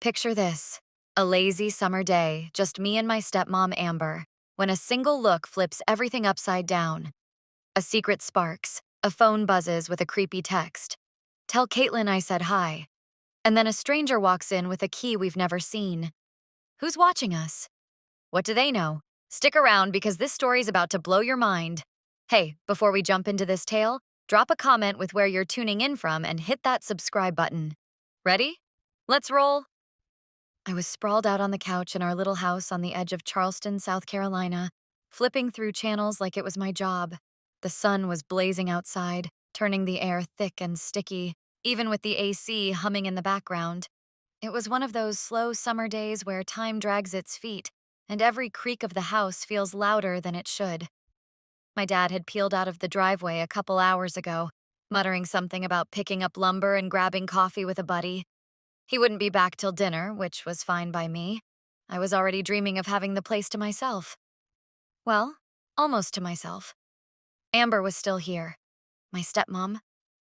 Picture this, a lazy summer day, just me and my stepmom Amber, when a single look flips everything upside down. A secret sparks, a phone buzzes with a creepy text. Tell Caitlin I said hi. And then a stranger walks in with a key we've never seen. Who's watching us? What do they know? Stick around because this story's about to blow your mind. Hey, before we jump into this tale, drop a comment with where you're tuning in from and hit that subscribe button. Ready? Let's roll. I was sprawled out on the couch in our little house on the edge of Charleston, South Carolina, flipping through channels like it was my job. The sun was blazing outside, turning the air thick and sticky, even with the AC humming in the background. It was one of those slow summer days where time drags its feet, and every creak of the house feels louder than it should. My dad had peeled out of the driveway a couple hours ago, muttering something about picking up lumber and grabbing coffee with a buddy. He wouldn't be back till dinner, which was fine by me. I was already dreaming of having the place to myself. Well, almost to myself. Amber was still here. My stepmom.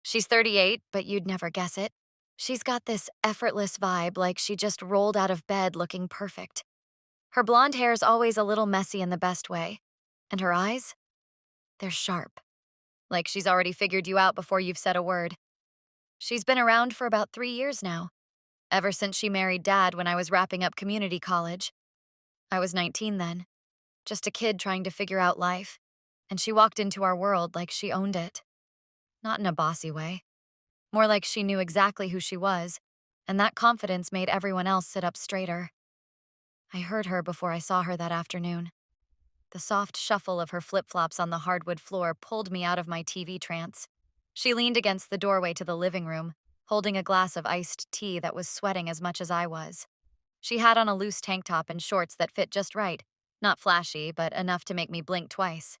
She's 38, but you'd never guess it. She's got this effortless vibe like she just rolled out of bed looking perfect. Her blonde hair's always a little messy in the best way. And her eyes? They're sharp. Like she's already figured you out before you've said a word. She's been around for about 3 years now. Ever since she married Dad when I was wrapping up community college. I was 19 then, just a kid trying to figure out life, and she walked into our world like she owned it. Not in a bossy way. More like she knew exactly who she was, and that confidence made everyone else sit up straighter. I heard her before I saw her that afternoon. The soft shuffle of her flip-flops on the hardwood floor pulled me out of my TV trance. She leaned against the doorway to the living room, holding a glass of iced tea that was sweating as much as I was. She had on a loose tank top and shorts that fit just right, not flashy, but enough to make me blink twice.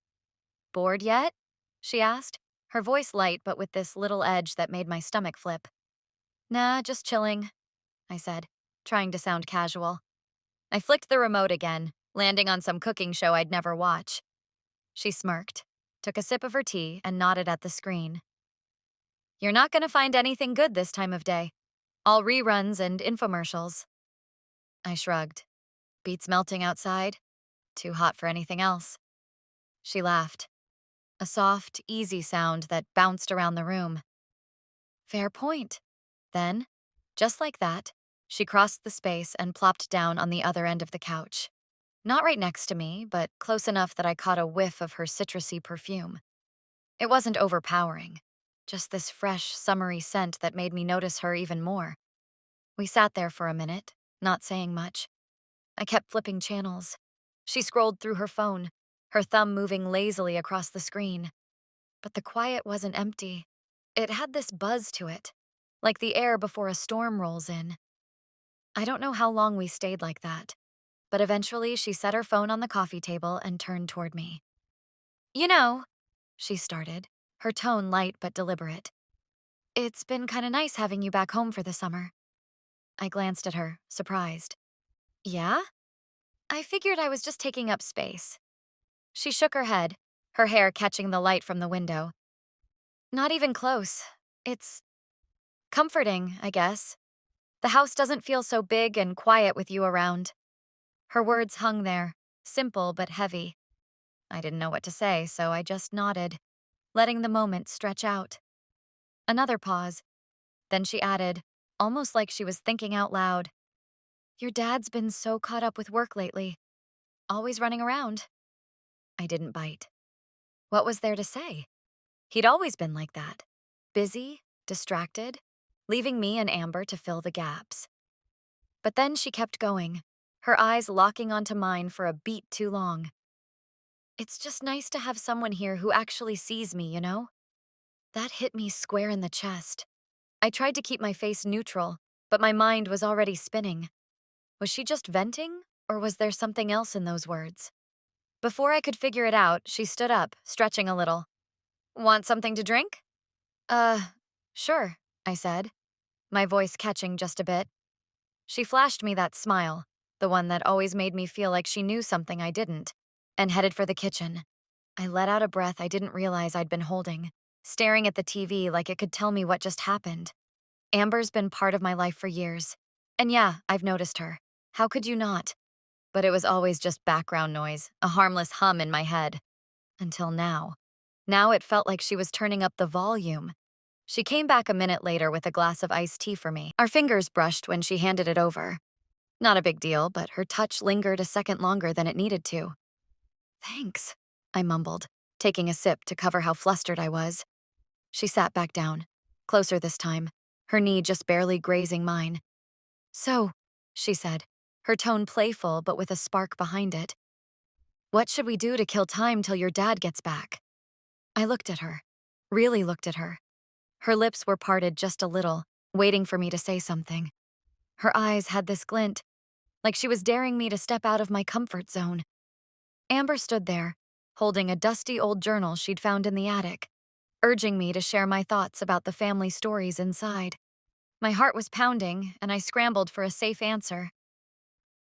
Bored yet? She asked, her voice light but with this little edge that made my stomach flip. Nah, just chilling, I said, trying to sound casual. I flicked the remote again, landing on some cooking show I'd never watch. She smirked, took a sip of her tea, and nodded at the screen. You're not gonna find anything good this time of day. All reruns and infomercials. I shrugged. Beats melting outside. Too hot for anything else. She laughed. A soft, easy sound that bounced around the room. Fair point. Then, just like that, she crossed the space and plopped down on the other end of the couch. Not right next to me, but close enough that I caught a whiff of her citrusy perfume. It wasn't overpowering, just this fresh, summery scent that made me notice her even more. We sat there for a minute, not saying much. I kept flipping channels. She scrolled through her phone, her thumb moving lazily across the screen. But the quiet wasn't empty. It had this buzz to it, like the air before a storm rolls in. I don't know how long we stayed like that, but eventually she set her phone on the coffee table and turned toward me. You know, she started, her tone light but deliberate. It's been kinda nice having you back home for the summer. I glanced at her, surprised. Yeah? I figured I was just taking up space. She shook her head, her hair catching the light from the window. Not even close. It's comforting, I guess. The house doesn't feel so big and quiet with you around. Her words hung there, simple but heavy. I didn't know what to say, so I just nodded, letting the moment stretch out. Another pause. Then she added, almost like she was thinking out loud. Your dad's been so caught up with work lately. Always running around. I didn't bite. What was there to say? He'd always been like that. Busy, distracted, leaving me and Amber to fill the gaps. But then she kept going, her eyes locking onto mine for a beat too long. It's just nice to have someone here who actually sees me, you know? That hit me square in the chest. I tried to keep my face neutral, but my mind was already spinning. Was she just venting, or was there something else in those words? Before I could figure it out, she stood up, stretching a little. Want something to drink? Uh, sure, I said, my voice catching just a bit. She flashed me that smile, the one that always made me feel like she knew something I didn't, and headed for the kitchen. I let out a breath I didn't realize I'd been holding, staring at the TV like it could tell me what just happened. Amber's been part of my life for years. And yeah, I've noticed her. How could you not? But it was always just background noise, a harmless hum in my head. Until now. Now it felt like she was turning up the volume. She came back a minute later with a glass of iced tea for me. Our fingers brushed when she handed it over. Not a big deal, but her touch lingered a second longer than it needed to. Thanks, I mumbled, taking a sip to cover how flustered I was. She sat back down, closer this time, her knee just barely grazing mine. So, she said, her tone playful but with a spark behind it. What should we do to kill time till your dad gets back? I looked at her, really looked at her. Her lips were parted just a little, waiting for me to say something. Her eyes had this glint, like she was daring me to step out of my comfort zone. Amber stood there, holding a dusty old journal she'd found in the attic, urging me to share my thoughts about the family stories inside. My heart was pounding, and I scrambled for a safe answer.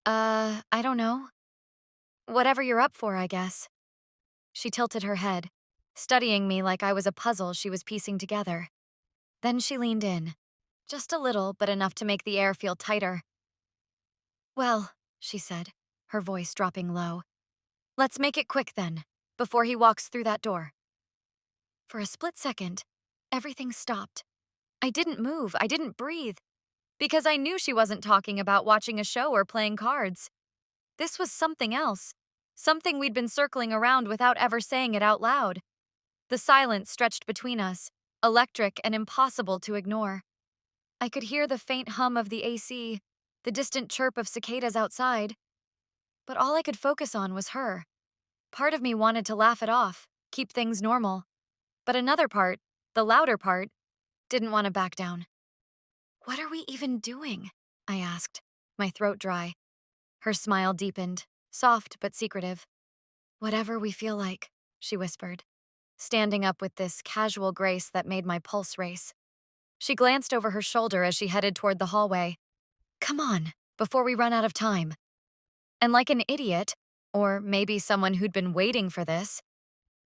I don't know. Whatever you're up for, I guess. She tilted her head, studying me like I was a puzzle she was piecing together. Then she leaned in. Just a little, but enough to make the air feel tighter. Well, she said, her voice dropping low. Let's make it quick then, before he walks through that door. For a split second, everything stopped. I didn't move, I didn't breathe, because I knew she wasn't talking about watching a show or playing cards. This was something else, something we'd been circling around without ever saying it out loud. The silence stretched between us, electric and impossible to ignore. I could hear the faint hum of the AC, the distant chirp of cicadas outside. But all I could focus on was her. Part of me wanted to laugh it off, keep things normal. But another part, the louder part, didn't want to back down. What are we even doing? I asked, my throat dry. Her smile deepened, soft but secretive. Whatever we feel like, she whispered, standing up with this casual grace that made my pulse race. She glanced over her shoulder as she headed toward the hallway. Come on, before we run out of time. And like an idiot, or maybe someone who'd been waiting for this,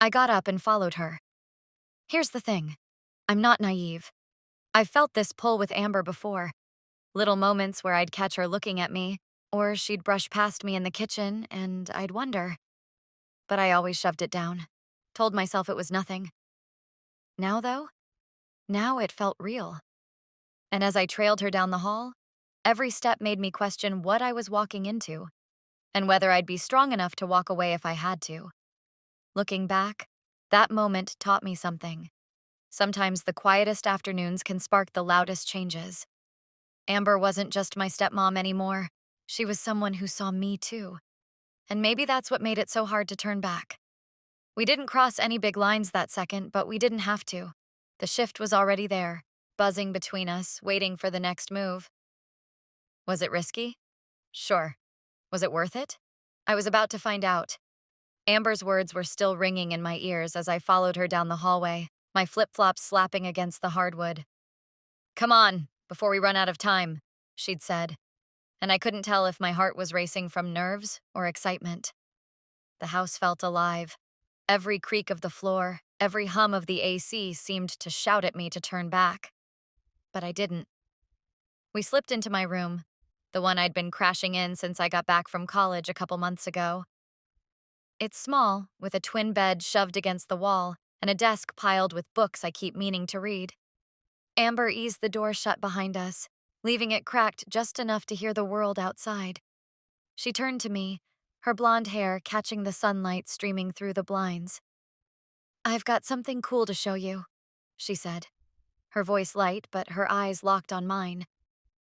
I got up and followed her. Here's the thing. I'm not naive. I've felt this pull with Amber before. Little moments where I'd catch her looking at me, or she'd brush past me in the kitchen, and I'd wonder. But I always shoved it down, told myself it was nothing. Now, though, now it felt real. And as I trailed her down the hall, every step made me question what I was walking into, and whether I'd be strong enough to walk away if I had to. Looking back, that moment taught me something. Sometimes the quietest afternoons can spark the loudest changes. Amber wasn't just my stepmom anymore. She was someone who saw me too. And maybe that's what made it so hard to turn back. We didn't cross any big lines that second, but we didn't have to. The shift was already there, buzzing between us, waiting for the next move. Was it risky? Sure. Was it worth it? I was about to find out. Amber's words were still ringing in my ears as I followed her down the hallway, my flip-flops slapping against the hardwood. Come on, before we run out of time, she'd said, and I couldn't tell if my heart was racing from nerves or excitement. The house felt alive. Every creak of the floor, every hum of the AC seemed to shout at me to turn back. But I didn't. We slipped into my room, the one I'd been crashing in since I got back from college a couple months ago. It's small, with a twin bed shoved against the wall and a desk piled with books I keep meaning to read. Amber eased the door shut behind us, leaving it cracked just enough to hear the world outside. She turned to me, her blonde hair catching the sunlight streaming through the blinds. I've got something cool to show you, she said, her voice light but her eyes locked on mine.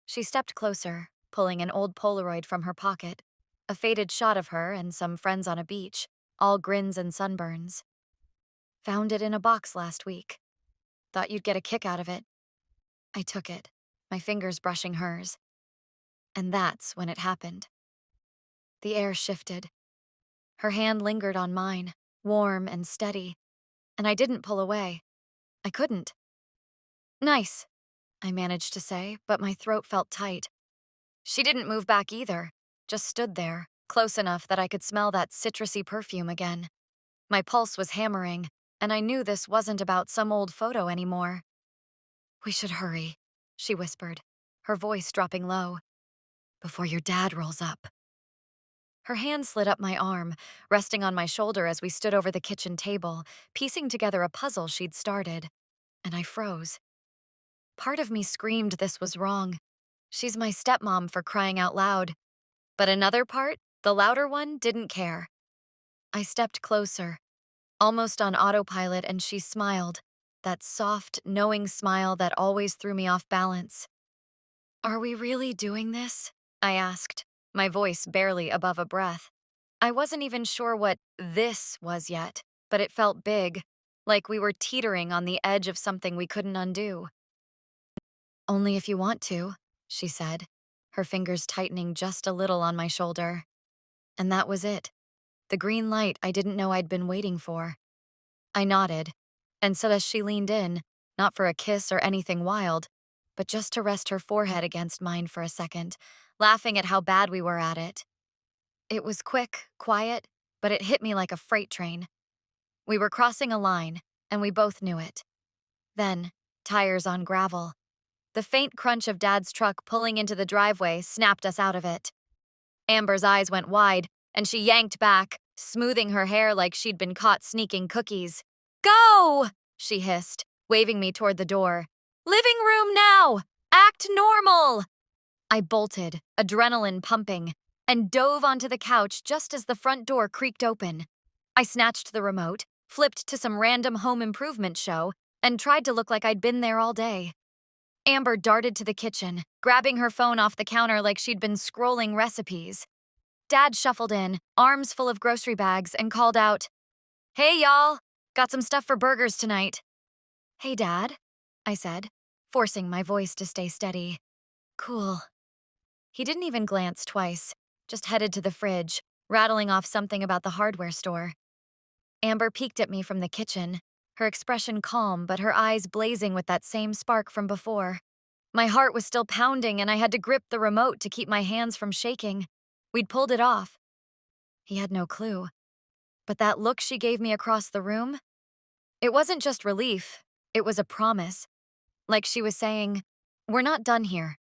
She stepped closer, pulling an old Polaroid from her pocket, a faded shot of her and some friends on a beach, all grins and sunburns. Found it in a box last week. Thought you'd get a kick out of it. I took it, my fingers brushing hers. And that's when it happened. The air shifted. Her hand lingered on mine, warm and steady, and I didn't pull away. I couldn't. Nice, I managed to say, but my throat felt tight. She didn't move back either, just stood there, close enough that I could smell that citrusy perfume again. My pulse was hammering, and I knew this wasn't about some old photo anymore. We should hurry, she whispered, her voice dropping low. before your dad rolls up. Her hand slid up my arm, resting on my shoulder as we stood over the kitchen table, piecing together a puzzle she'd started. And I froze. Part of me screamed this was wrong. She's my stepmom for crying out loud. But another part, the louder one, didn't care. I stepped closer, almost on autopilot, and she smiled, that soft, knowing smile that always threw me off balance. "Are we really doing this?" I asked, my voice barely above a breath. I wasn't even sure what this was yet, but it felt big, like we were teetering on the edge of something we couldn't undo. "Only if you want to," she said, her fingers tightening just a little on my shoulder. And that was it, the green light I didn't know I'd been waiting for. I nodded, and so as she leaned in, not for a kiss or anything wild, but just to rest her forehead against mine for a second, laughing at how bad we were at it. It was quick, quiet, but it hit me like a freight train. We were crossing a line, and we both knew it. Then, tires on gravel. The faint crunch of Dad's truck pulling into the driveway snapped us out of it. Amber's eyes went wide, and she yanked back, smoothing her hair like she'd been caught sneaking cookies. "Go!" she hissed, waving me toward the door. "Living room now! Act normal!" I bolted, adrenaline pumping, and dove onto the couch just as the front door creaked open. I snatched the remote, flipped to some random home improvement show, and tried to look like I'd been there all day. Amber darted to the kitchen, grabbing her phone off the counter like she'd been scrolling recipes. Dad shuffled in, arms full of grocery bags, and called out, "Hey, y'all! Got some stuff for burgers tonight." "Hey, Dad," I said, forcing my voice to stay steady. "Cool." He didn't even glance twice, just headed to the fridge, rattling off something about the hardware store. Amber peeked at me from the kitchen, her expression calm but her eyes blazing with that same spark from before. My heart was still pounding and I had to grip the remote to keep my hands from shaking. We'd pulled it off. He had no clue. But that look she gave me across the room, it wasn't just relief, it was a promise. Like she was saying, "We're not done here."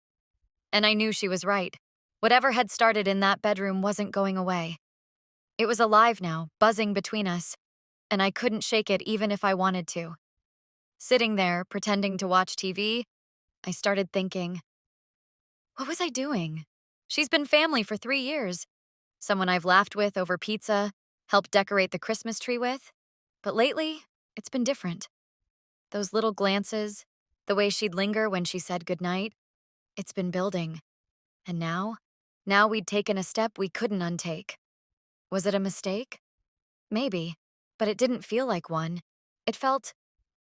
And I knew she was right. Whatever had started in that bedroom wasn't going away. It was alive now, buzzing between us, and I couldn't shake it even if I wanted to. Sitting there, pretending to watch TV, I started thinking, what was I doing? She's been family for 3 years. Someone I've laughed with over pizza, helped decorate the Christmas tree with. But lately, it's been different. Those little glances, the way she'd linger when she said goodnight, it's been building. And now we'd taken a step we couldn't untake. Was it a mistake? Maybe, but it didn't feel like one. It felt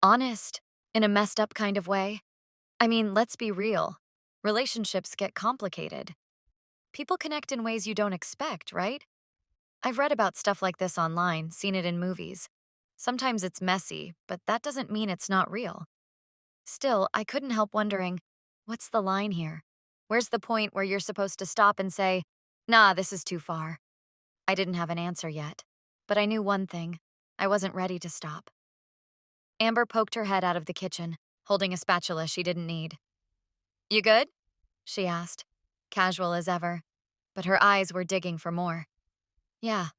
honest, in a messed up kind of way. I mean, let's be real. Relationships get complicated. People connect in ways you don't expect, right? I've read about stuff like this online, seen it in movies. Sometimes it's messy, but that doesn't mean it's not real. Still, I couldn't help wondering, what's the line here? Where's the point where you're supposed to stop and say, "Nah, this is too far"? I didn't have an answer yet, but I knew one thing. I wasn't ready to stop. Amber poked her head out of the kitchen, holding a spatula she didn't need. "You good?" she asked, casual as ever, but her eyes were digging for more. "Yeah,"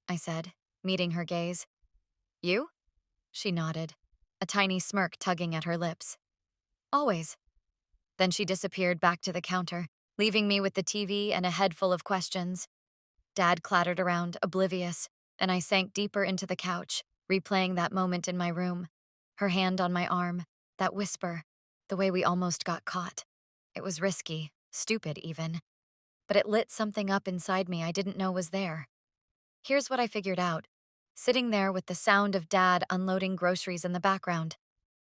I said, meeting her gaze. "You?" She nodded, a tiny smirk tugging at her lips. "Always." Then she disappeared back to the counter, leaving me with the TV and a head full of questions. Dad clattered around, oblivious, and I sank deeper into the couch, replaying that moment in my room. Her hand on my arm, that whisper, the way we almost got caught. It was risky, stupid even, but it lit something up inside me I didn't know was there. Here's what I figured out. Sitting there with the sound of Dad unloading groceries in the background.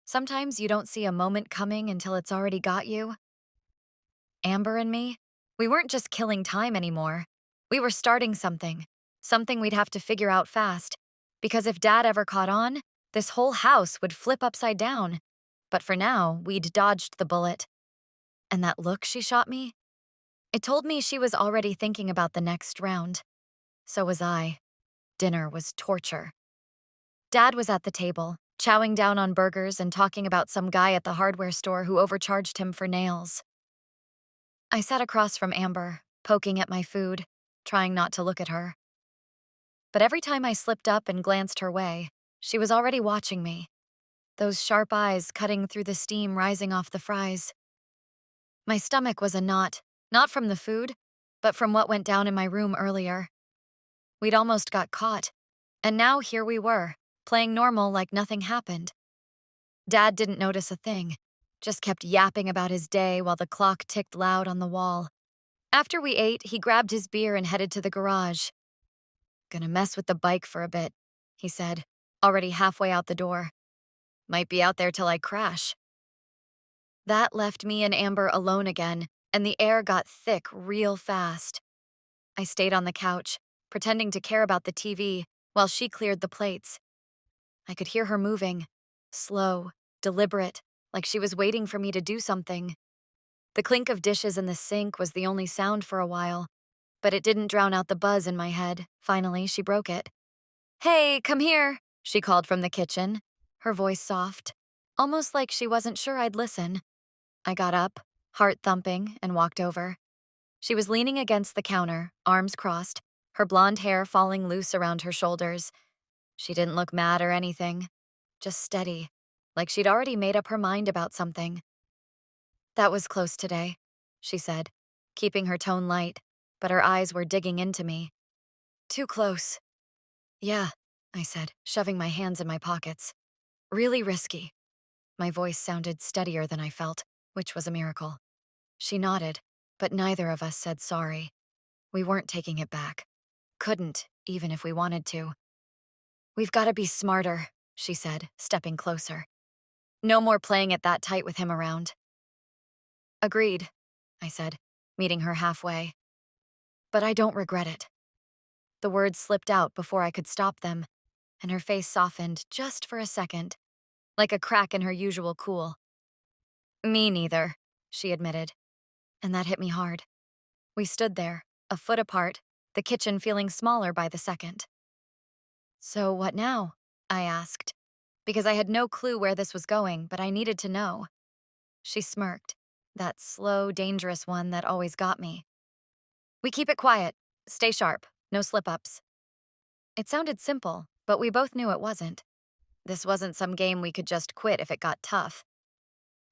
Sometimes you don't see a moment coming until it's already got you. Amber and me, we weren't just killing time anymore. We were starting something we'd have to figure out fast. Because if Dad ever caught on, this whole house would flip upside down. But for now, we'd dodged the bullet. And that look she shot me? It told me she was already thinking about the next round. So was I. Dinner was torture. Dad was at the table, chowing down on burgers and talking about some guy at the hardware store who overcharged him for nails. I sat across from Amber, poking at my food, trying not to look at her. But every time I slipped up and glanced her way, she was already watching me, those sharp eyes cutting through the steam rising off the fries. My stomach was a knot, not from the food, but from what went down in my room earlier. We'd almost got caught, and now here we were, playing normal like nothing happened. Dad didn't notice a thing, just kept yapping about his day while the clock ticked loud on the wall. After we ate, he grabbed his beer and headed to the garage. "Gonna mess with the bike for a bit," he said, already halfway out the door. "Might be out there till I crash." That left me and Amber alone again, and the air got thick real fast. I stayed on the couch, pretending to care about the TV, while she cleared the plates. I could hear her moving, slow, deliberate, like she was waiting for me to do something. The clink of dishes in the sink was the only sound for a while, but it didn't drown out the buzz in my head. Finally, she broke it. "Hey, come here," she called from the kitchen, her voice soft, almost like she wasn't sure I'd listen. I got up, heart thumping, and walked over. She was leaning against the counter, arms crossed, her blonde hair falling loose around her shoulders. She didn't look mad or anything, just steady, like she'd already made up her mind about something. "That was close today," she said, keeping her tone light, but her eyes were digging into me. "Too close." "Yeah," I said, shoving my hands in my pockets. "Really risky." My voice sounded steadier than I felt, which was a miracle. She nodded, but neither of us said sorry. We weren't taking it back. Couldn't, even if we wanted to. "We've got to be smarter," she said, stepping closer. "No more playing it that tight with him around." "Agreed," I said, meeting her halfway. "But I don't regret it." The words slipped out before I could stop them, and her face softened just for a second, like a crack in her usual cool. "Me neither," she admitted, and that hit me hard. We stood there, a foot apart, the kitchen feeling smaller by the second. "So what now?" I asked, because I had no clue where this was going, but I needed to know. She smirked, that slow, dangerous one that always got me. "We keep it quiet, stay sharp, no slip-ups." It sounded simple, but we both knew it wasn't. This wasn't some game we could just quit if it got tough.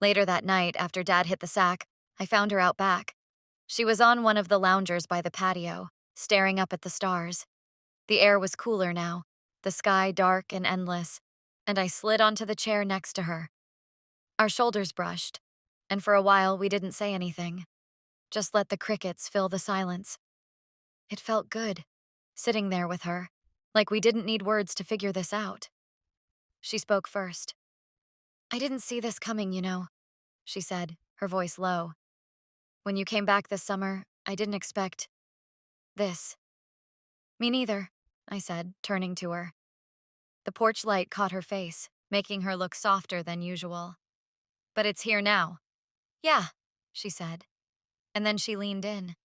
Later that night, after Dad hit the sack, I found her out back. She was on one of the loungers by the patio, staring up at the stars. The air was cooler now, the sky dark and endless, and I slid onto the chair next to her. Our shoulders brushed, and for a while we didn't say anything, just let the crickets fill the silence. It felt good, sitting there with her, like we didn't need words to figure this out. She spoke first. "I didn't see this coming, you know," she said, her voice low. "When you came back this summer, I didn't expect this." "Me neither," I said, turning to her. The porch light caught her face, making her look softer than usual. "But it's here now." "Yeah," she said, and then she leaned in.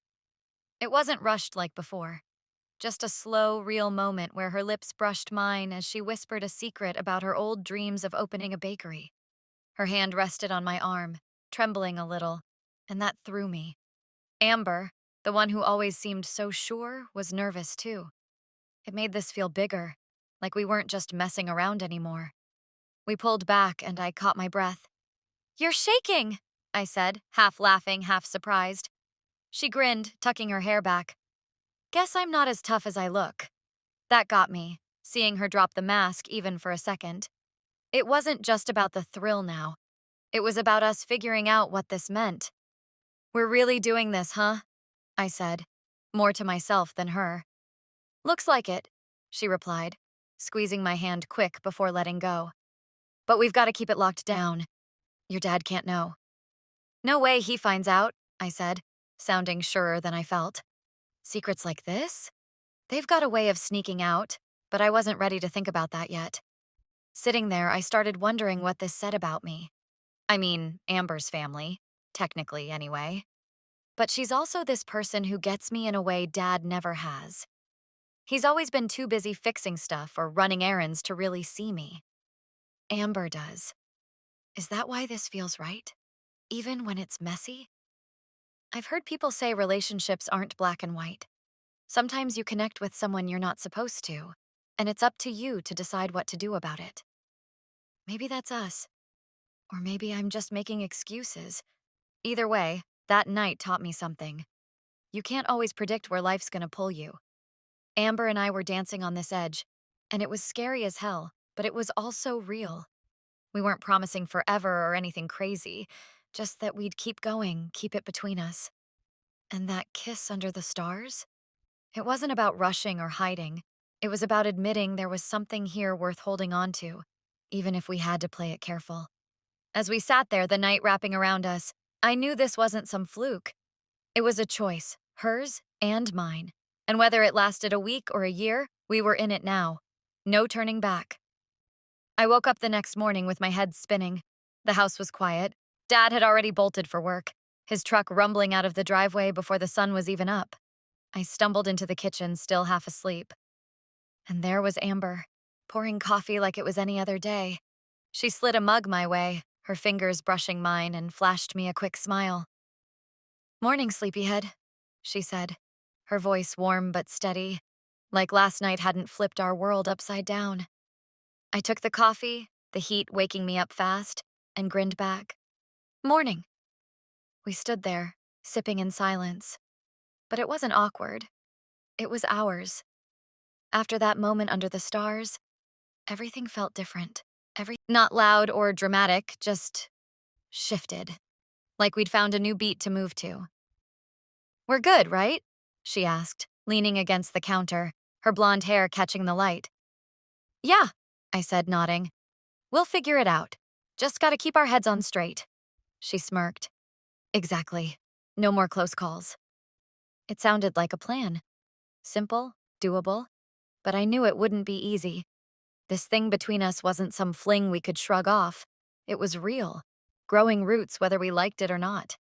It wasn't rushed like before, just a slow, real moment where her lips brushed mine as she whispered a secret about her old dreams of opening a bakery. Her hand rested on my arm, trembling a little, and that threw me. Amber, the one who always seemed so sure, was nervous too. It made this feel bigger, like we weren't just messing around anymore. We pulled back and I caught my breath. "You're shaking," I said, half laughing, half surprised. She grinned, tucking her hair back. "Guess I'm not as tough as I look." That got me, seeing her drop the mask even for a second. It wasn't just about the thrill now. It was about us figuring out what this meant. "We're really doing this, huh?" I said, more to myself than her. "Looks like it," she replied, squeezing my hand quick before letting go. "But we've got to keep it locked down. Your dad can't know." "No way he finds out," I said, sounding surer than I felt. "Secrets like this? They've got a way of sneaking out," but I wasn't ready to think about that yet. Sitting there, I started wondering what this said about me. I mean, Amber's family, technically anyway. But she's also this person who gets me in a way Dad never has. He's always been too busy fixing stuff or running errands to really see me. Amber does. Is that why this feels right? Even when it's messy? I've heard people say relationships aren't black and white. Sometimes you connect with someone you're not supposed to, and it's up to you to decide what to do about it. Maybe that's us, or maybe I'm just making excuses. Either way, that night taught me something. You can't always predict where life's gonna pull you. Amber and I were dancing on this edge, and it was scary as hell, but it was also real. We weren't promising forever or anything crazy, just that we'd keep going, keep it between us. And that kiss under the stars? It wasn't about rushing or hiding. It was about admitting there was something here worth holding on to, even if we had to play it careful. As we sat there, the night wrapping around us, I knew this wasn't some fluke. It was a choice, hers and mine. And whether it lasted a week or a year, we were in it now. No turning back. I woke up the next morning with my head spinning. The house was quiet. Dad had already bolted for work, his truck rumbling out of the driveway before the sun was even up. I stumbled into the kitchen, still half asleep. And there was Amber, pouring coffee like it was any other day. She slid a mug my way, her fingers brushing mine, and flashed me a quick smile. "Morning, sleepyhead," she said, her voice warm but steady, like last night hadn't flipped our world upside down. I took the coffee, the heat waking me up fast, and grinned back. "Morning." We stood there, sipping in silence. But it wasn't awkward. It was ours. After that moment under the stars, everything felt different. Not loud or dramatic, just shifted. Like we'd found a new beat to move to. "We're good, right?" she asked, leaning against the counter, her blonde hair catching the light. "Yeah," I said, nodding. "We'll figure it out. Just gotta keep our heads on straight." She smirked. "Exactly. No more close calls." It sounded like a plan. Simple, doable, but I knew it wouldn't be easy. This thing between us wasn't some fling we could shrug off. It was real, growing roots whether we liked it or not.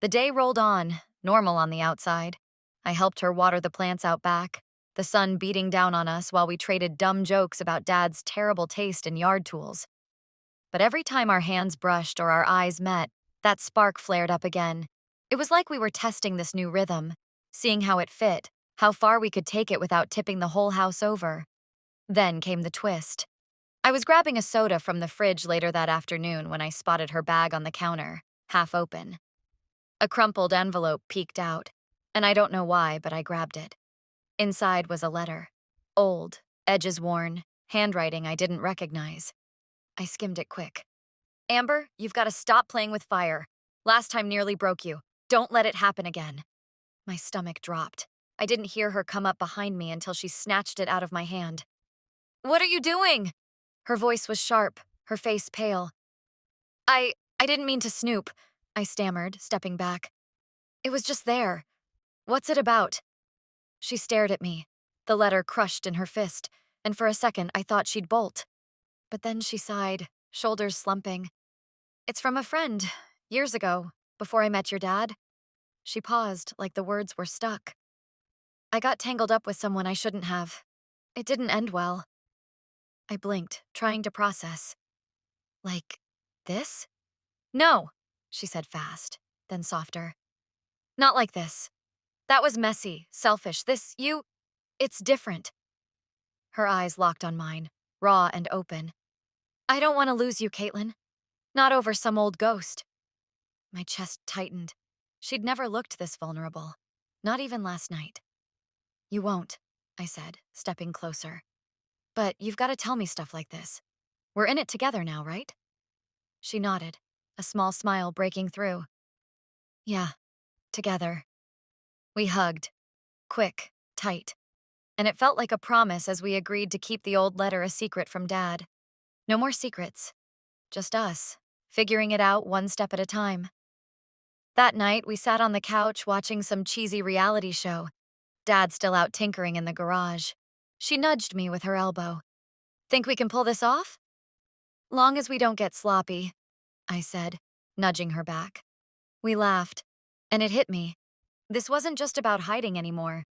The day rolled on, normal on the outside. I helped her water the plants out back, the sun beating down on us while we traded dumb jokes about Dad's terrible taste in yard tools. But every time our hands brushed or our eyes met, that spark flared up again. It was like we were testing this new rhythm, seeing how it fit, how far we could take it without tipping the whole house over. Then came the twist. I was grabbing a soda from the fridge later that afternoon when I spotted her bag on the counter, half open. A crumpled envelope peeked out, and I don't know why, but I grabbed it. Inside was a letter. Old, edges worn, handwriting I didn't recognize. I skimmed it quick. "Amber, you've got to stop playing with fire. Last time nearly broke you. Don't let it happen again." My stomach dropped. I didn't hear her come up behind me until she snatched it out of my hand. "What are you doing?" Her voice was sharp, her face pale. I didn't mean to snoop," I stammered, stepping back. "It was just there. What's it about?" She stared at me, the letter crushed in her fist, and for a second I thought she'd bolt. But then she sighed, shoulders slumping. "It's from a friend, years ago, before I met your dad." She paused, like the words were stuck. "I got tangled up with someone I shouldn't have. It didn't end well." I blinked, trying to process. "Like this?" "No," she said fast, then softer. "Not like this. That was messy, selfish. It's different." Her eyes locked on mine, raw and open. "I don't want to lose you, Caitlin. Not over some old ghost." My chest tightened. She'd never looked this vulnerable. Not even last night. "You won't," I said, stepping closer. "But you've got to tell me stuff like this. We're in it together now, right?" She nodded, a small smile breaking through. "Yeah, together." We hugged. Quick, tight. And it felt like a promise as we agreed to keep the old letter a secret from Dad. No more secrets. Just us, figuring it out one step at a time. That night, we sat on the couch watching some cheesy reality show. Dad still out tinkering in the garage. She nudged me with her elbow. "Think we can pull this off?" "Long as we don't get sloppy," I said, nudging her back. We laughed, and it hit me. This wasn't just about hiding anymore.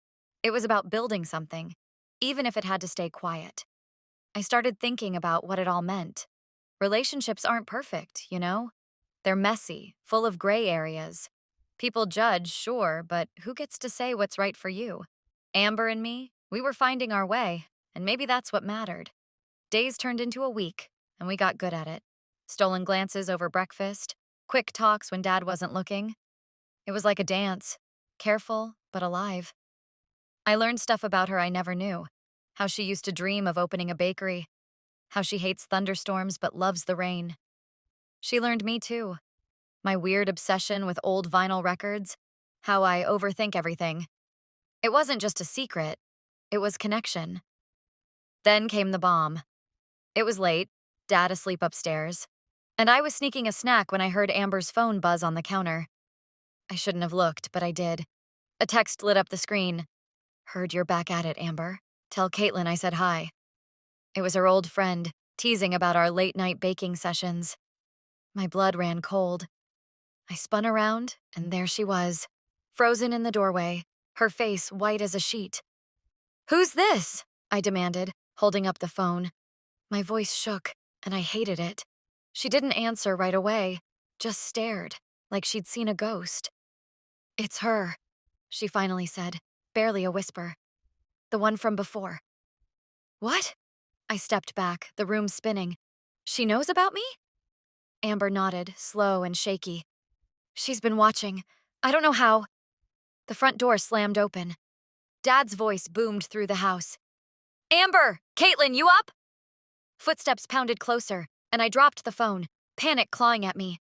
It was about building something, even if it had to stay quiet. I started thinking about what it all meant. Relationships aren't perfect, you know? They're messy, full of gray areas. People judge, sure, but who gets to say what's right for you? Amber and me, we were finding our way, and maybe that's what mattered. Days turned into a week, and we got good at it. Stolen glances over breakfast, quick talks when Dad wasn't looking. It was like a dance, careful but alive. I learned stuff about her I never knew. How she used to dream of opening a bakery. How she hates thunderstorms but loves the rain. She learned me too. My weird obsession with old vinyl records. How I overthink everything. It wasn't just a secret. It was connection. Then came the bomb. It was late, Dad asleep upstairs, and I was sneaking a snack when I heard Amber's phone buzz on the counter. I shouldn't have looked, but I did. A text lit up the screen. Heard you're back at it, Amber. Tell Caitlin I said hi. It was her old friend, teasing about our late-night baking sessions. My blood ran cold. I spun around, and there she was, frozen in the doorway, her face white as a sheet. "Who's this?" I demanded, holding up the phone. My voice shook, and I hated it. She didn't answer right away, just stared, like she'd seen a ghost. "It's her," she finally said, barely a whisper. "The one from before." "What?" I stepped back, the room spinning. "She knows about me?" Amber nodded, slow and shaky. "She's been watching. I don't know how." The front door slammed open. Dad's voice boomed through the house. "Amber! Caitlin, you up?" Footsteps pounded closer, and I dropped the phone, panic clawing at me.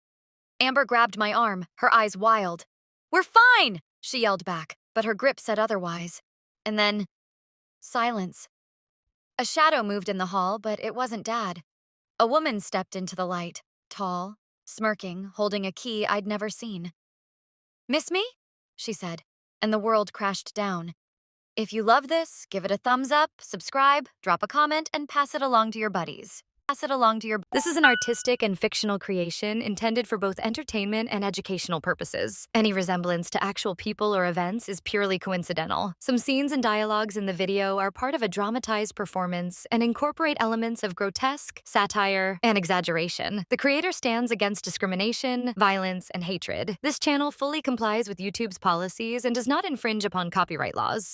Amber grabbed my arm, her eyes wild. "We're fine!" she yelled back, but her grip said otherwise. And then, silence. A shadow moved in the hall, but it wasn't Dad. A woman stepped into the light, tall, smirking, holding a key I'd never seen. "Miss me?" she said, and the world crashed down. If you love this, give it a thumbs up, subscribe, drop a comment, and pass it along to your buddies. This is an artistic and fictional creation intended for both entertainment and educational purposes. Any resemblance to actual people or events is purely coincidental. Some scenes and dialogues in the video are part of a dramatized performance and incorporate elements of grotesque, satire, and exaggeration. The creator stands against discrimination, violence, and hatred. This channel fully complies with YouTube's policies and does not infringe upon copyright laws.